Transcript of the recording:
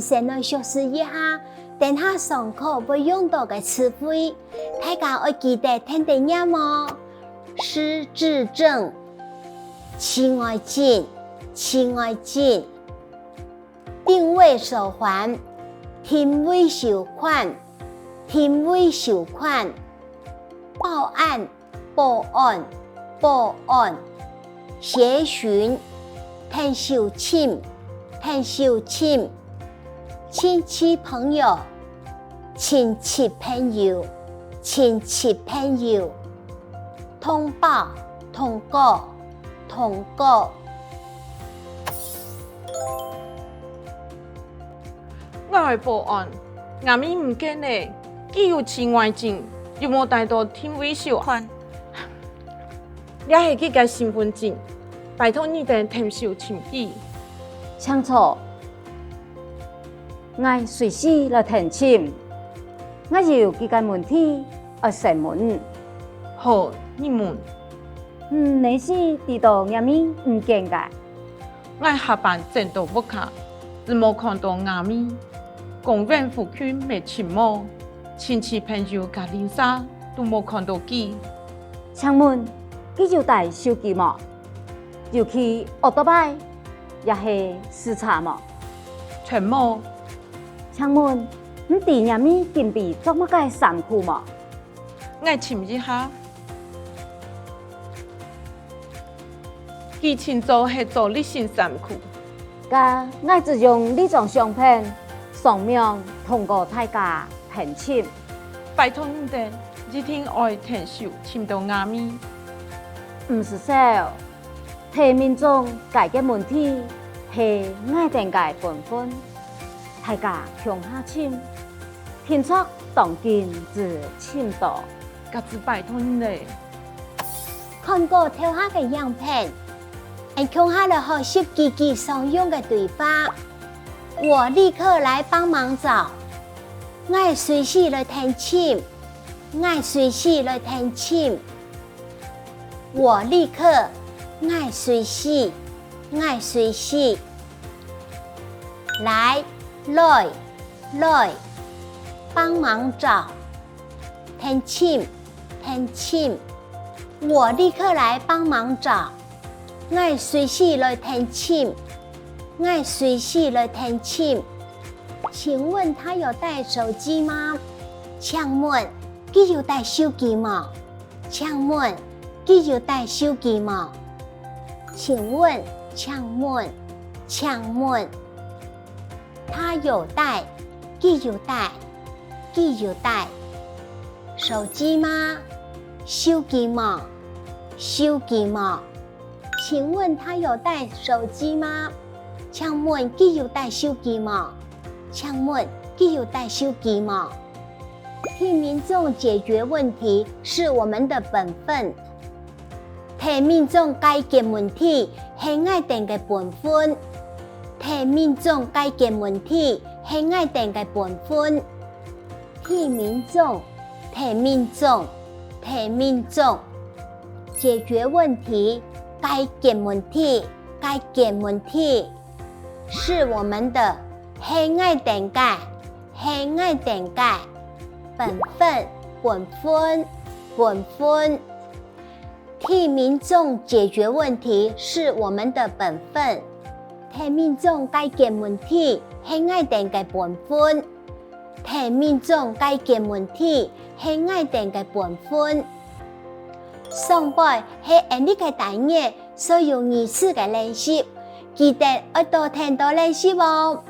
先来学习一下，等下上课会用到的词汇，大家要记得听得见吗？失智症，亲爱镜，亲爱镜，定位手环，定位手环，定位手环，报案，报案，报案，协寻，探手亲，探手亲，亲戚朋友，亲戚朋友，亲戚朋友，通报，通告，通告。我来报案，阿咪唔见嘞，既有亲外证，又无带到天威手环，也系去改身份证，拜托你哋添手签字。清楚，我随时来澄清，我有几个问题要询问。好，你问。你是知道阿咪唔见噶？我下班正到屋卡，只冇看到阿咪。公园附近没亲某，亲戚朋友甲邻舍都冇看到佢。请问，佢有带手机冇？尤其奥多拜也是视察冇？全冇。请问，你伫阿咪近边做乜嘅衫裤冇？我尋一下，佢清楚係做呢件衫褲。噶，我只用呢张相片上面通过大家澄清。拜託你哋一定愛填手簽到阿咪。唔是少，提面中解嘅問題係我定解本分，大家向下簽，天出當見自簽到。格子拜託你哋。看過跳下嘅樣片，看下了學習機器常用嘅對話。我立刻來幫忙找，我隨時來填簽，我隨時來填簽。我立刻，我隨時，我隨時。來，幫忙找，填簽，填簽。我立刻來幫忙找，我隨時來填簽。我隨時來填簽。請問他有帶手機嗎？請問佢有帶手機嗎？請問佢有帶手機嗎？請問他有帶，佢有帶手機嗎？手機嗎？請問他有帶手機嗎？請問佢有帶手機嗎？請問佢有帶手機嗎？替民眾解決問題是我們的本分，替民眾解決問題係我哋嘅本分，替民眾解決問題係我哋嘅本分，替民眾解決問題，解決問題。是我們的係愛定解本分，替民眾解決問題是我們的本分，替民眾解決問題係愛定解本分，替民眾解決問題係愛定解本分。上輩係按呢個單元所用二次嘅練習。記得要多聽多練習哦。